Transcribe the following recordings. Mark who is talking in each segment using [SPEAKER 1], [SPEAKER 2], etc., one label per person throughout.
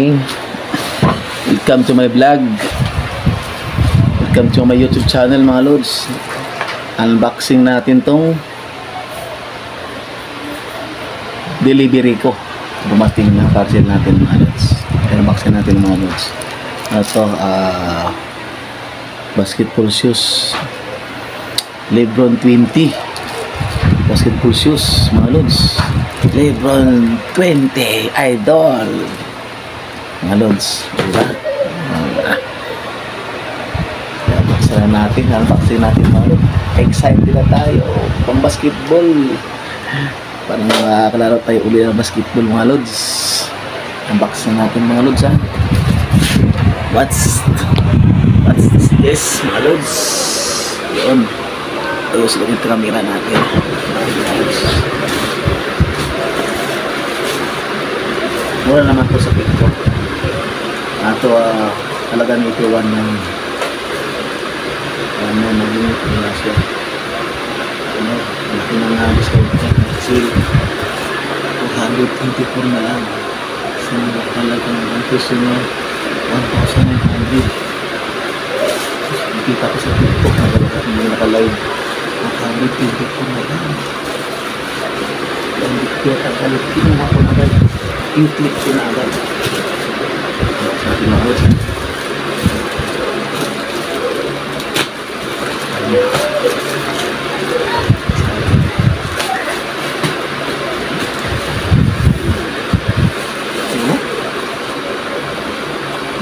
[SPEAKER 1] morning. Welcome to my vlog. Welcome to my YouTube channel mga lods. Unboxing natin tong delivery ko. Dumating na parcel natin mga lods. Unboxing natin mga lods. Ito, basketball shoes. Lebron 20. Basketball shoes mga lods. Lebron 20 idol mga lods, diba? Unboxing natin mga lods. Excited na tayo pang basketball, parang makakalaro tayo uli ng basketball mga lods. Unboxing natin mga lods, ha. What's this mga lods? Yun, ayos lang yung camera natin. Mura naman po sa TikTok. Ito, talaga na ito one ng nag-limit nila siya. Malaki na nga discount kasi 224 na lang. Kasi talagang ang presyo niya 1,900. Nakita ko sa TikTok na talaga hindi naka-live 224 na lang. Hindi kaya tagalit kinuha ko agad, i-click ko na agad. Sa ating mga lods,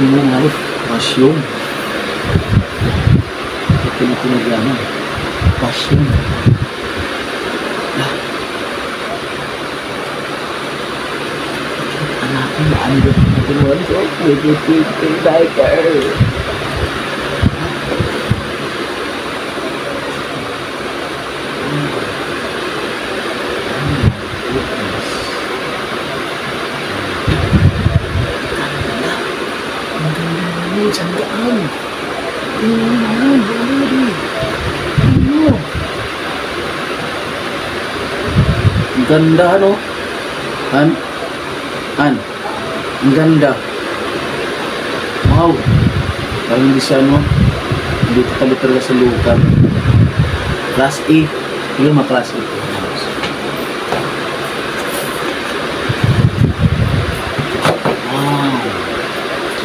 [SPEAKER 1] ini nga lods, pasyon. Ito na pinaglaman, pasyon. Ano ba natin wala? So, medyo pink diaper. Sandaan. Ang ganda, no? Ang ganda. Wow. Parang hindi siya, no? Hindi tabi talaga sa lukan. Class A. Yung mga class A. Wow.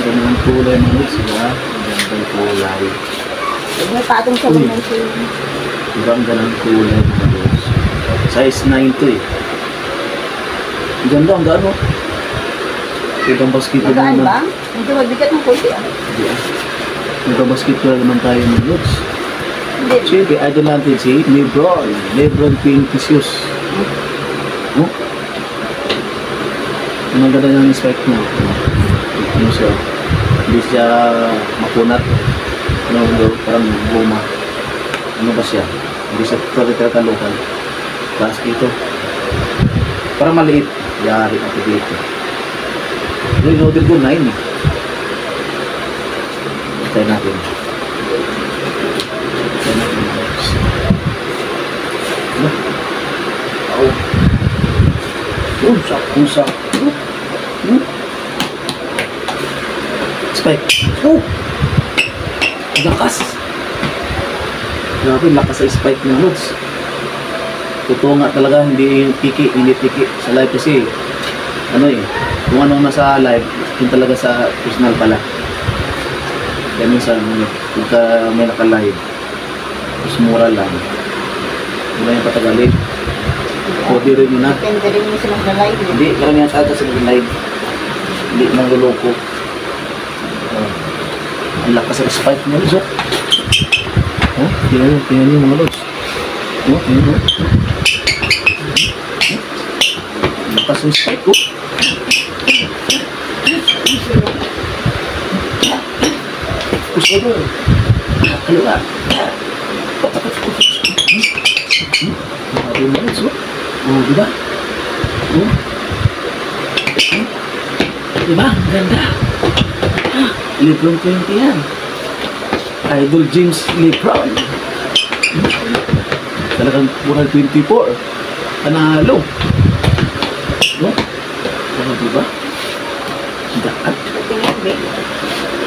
[SPEAKER 1] Ganda ng kulay mga lods, diba? Ganda ng kulay.
[SPEAKER 2] May patong sa mga siya.
[SPEAKER 1] Diba ang ganda ng kulay mga lods? Size 9 to eh. Ang ganda, ang gano. Itong basketball
[SPEAKER 2] naman.
[SPEAKER 1] Magaan ba?
[SPEAKER 2] Hindi magbigat ng kulay ah.
[SPEAKER 1] Hindi ah. Itong basketball naman tayo mga lods.
[SPEAKER 2] Hindi.
[SPEAKER 1] Siyempre, idol natin si Lebron 20 shoes. Oh? Ang ganda ng spike niya. Ano siya? Hindi siya makunat. Parang goma. Ano ba siya? Hindi siya talaga lokal. Basket ito. Parang maliit. Yari ako dito. Yung in-order ko 9 eh. Try natin. Sak. Spike. Oh! Lakas! Grabe, lakas sa spike ng lods. Totoo nga talaga, hindi tiki sa live kasi ano eh, kung anong nasa live yun talaga sa personal pala. Kaya minsan pagka may naka-live mas mura lang, wala yung patagalin o di rin mo na
[SPEAKER 2] Depende rin mo sila na live.
[SPEAKER 1] hindi, karamihan sa atas sa live hindi nang luloko. Ang lakas sa spike mo lods. Oh, tingnan nyo mga lods. Oh, tingnan mo. Lakas sa spike ko. Puso doon. Ano ba? Oh, diba? Oh. Diba? Ganda. Lebron 20 yan. Idol James Lebron. Talagang 124. Panalo. No? Ano diba? Daan.
[SPEAKER 2] Tingin, babe.